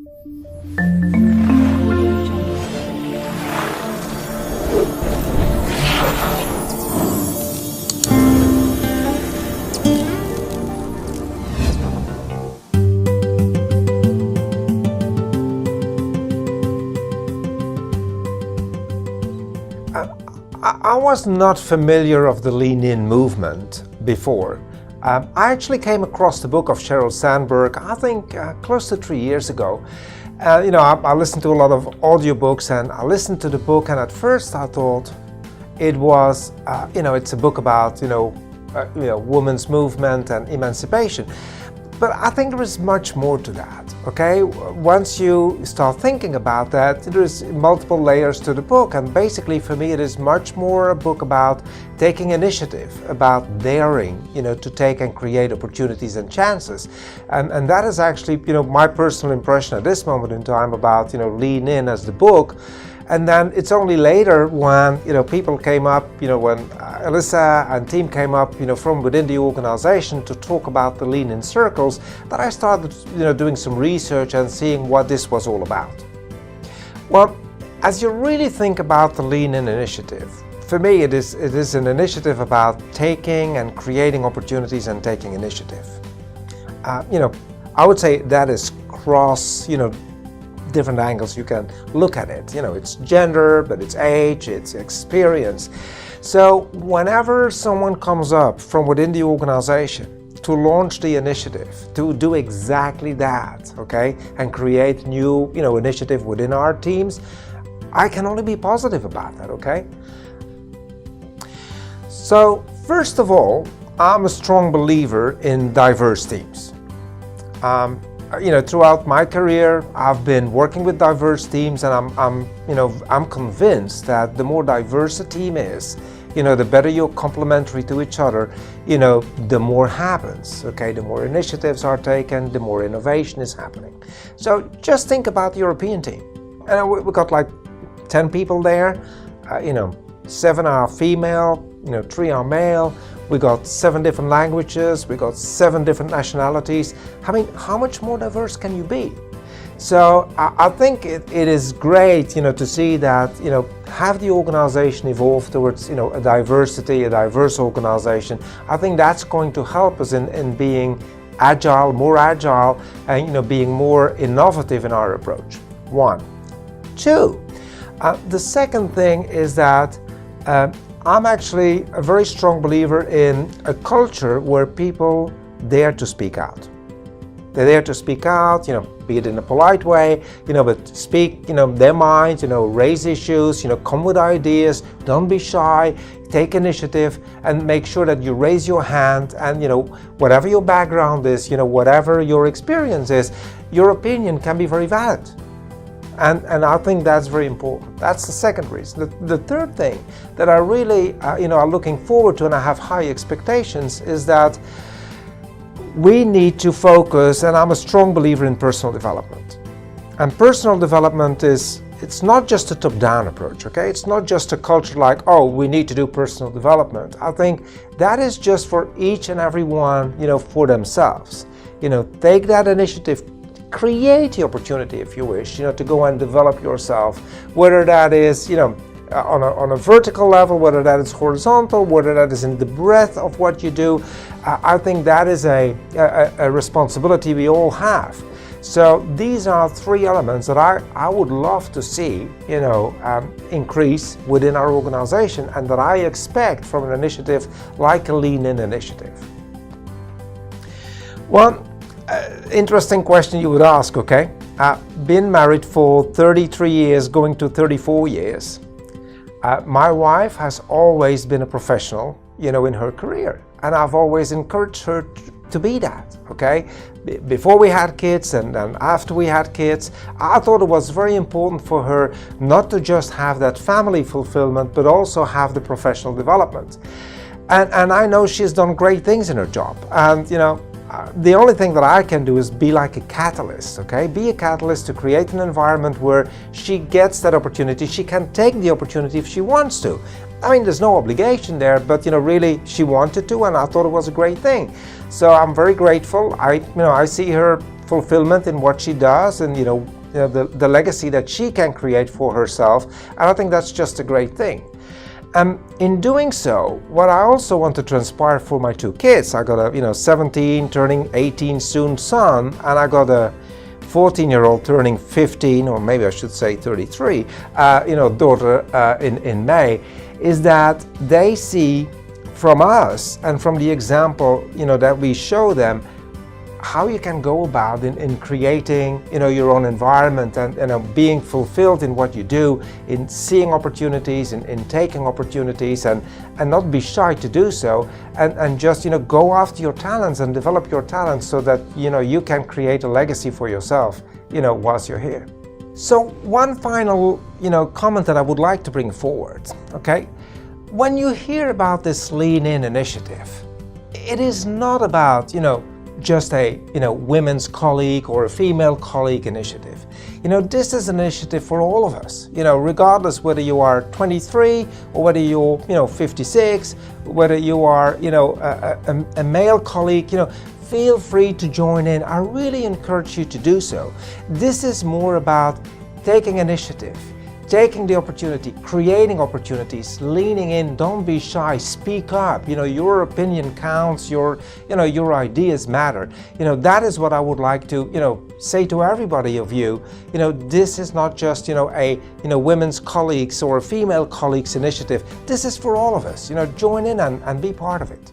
I was not familiar of the Lean In movement before. I actually came across the book of Sheryl Sandberg, I think close to 3 years ago. I listened to a lot of audiobooks, and I listened to the book, and at first I thought it was, it's a book about, women's movement and emancipation. But I think there is much more to that, okay? Once you start thinking about that, there's multiple layers to the book, and basically for me it is much more a book about taking initiative, about daring, to take and create opportunities and chances. And that is actually, my personal impression at this moment in time about, Lean In as the book. And then it's only later when, people came up, when Alyssa and team came up, from within the organization to talk about the Lean In circles, that I started, doing some research and seeing what this was all about. Well, as you really think about the Lean In initiative, for me it is an initiative about taking and creating opportunities and taking initiative. I would say that is cross, different angles you can look at it. It's gender, but it's age, it's experience. So whenever someone comes up from within the organization to launch the initiative, to do exactly that, okay, and create new, initiative within our teams, I can only be positive about that, okay? So first of all, I'm a strong believer in diverse teams. Throughout my career, I've been working with diverse teams, and I'm convinced that the more diverse a team is, the better you're complementary to each other, the more happens, okay? The more initiatives are taken, the more innovation is happening. So just think about the European team. And we've got like 10 people there, 7 are female, 3 are male. We got 7 different languages, we got 7 different nationalities. I mean, how much more diverse can you be? So I think it is great, to see that, have the organization evolve towards, a diverse organization. I think that's going to help us in being more agile, and, being more innovative in our approach. 1. 2, the second thing is that I'm actually a very strong believer in a culture where people dare to speak out. They dare to speak out, be it in a polite way, but speak, their minds, raise issues, come with ideas, don't be shy, take initiative, and make sure that you raise your hand, and, whatever your background is, whatever your experience is, your opinion can be very valid. And I think that's very important. That's the second reason. The third thing that I really, are looking forward to, and I have high expectations, is that we need to focus, and I'm a strong believer in personal development. And personal development it's not just a top-down approach, okay? It's not just a culture like, oh, we need to do personal development. I think that is just for each and every one, for themselves. Take that initiative, create the opportunity, if you wish, to go and develop yourself, whether that is, on a vertical level, whether that is horizontal, whether that is in the breadth of what you do. I think that is a responsibility we all have. So these are 3 elements that I would love to see, increase within our organization, and that I expect from an initiative like a Lean In initiative. One interesting question you would ask, okay? Been married for 33 years, going to 34 years. My wife has always been a professional, in her career, and I've always encouraged her to be that, okay? Before we had kids and after we had kids, I thought it was very important for her not to just have that family fulfillment, but also have the professional development. And I know she's done great things in her job, and the only thing that I can do is be like a catalyst, okay? Be a catalyst to create an environment where she gets that opportunity. She can take the opportunity if she wants to. I mean, there's no obligation there, but really she wanted to, and I thought it was a great thing. So I'm very grateful. I see her fulfillment in what she does, and the legacy that she can create for herself. And I think that's just a great thing. In doing so, what I also want to transpire for my two kids, I got a 17 turning 18 soon son, and I got a 14-year-old turning 15, or maybe I should say 33, daughter in May, is that they see from us and from the example that we show them how you can go about in creating your own environment, and being fulfilled in what you do, in seeing opportunities, in taking opportunities, and not be shy to do so, and just go after your talents and develop your talents so that you can create a legacy for yourself whilst you're here. So one final comment that I would like to bring forward, okay? When you hear about this Lean In initiative, it is not about just a women's colleague or a female colleague initiative. This is an initiative for all of us, regardless whether you are 23 or whether you're 56, whether you are a male colleague. Feel free to join in. I really encourage you to do so. This is more about taking initiative, taking the opportunity, creating opportunities, leaning in. Don't be shy, speak up. Your opinion counts, your ideas matter. That is what I would like to say to everybody of you. This is not just a women's colleagues or a female colleagues initiative. This is for all of us. Join in and be part of it.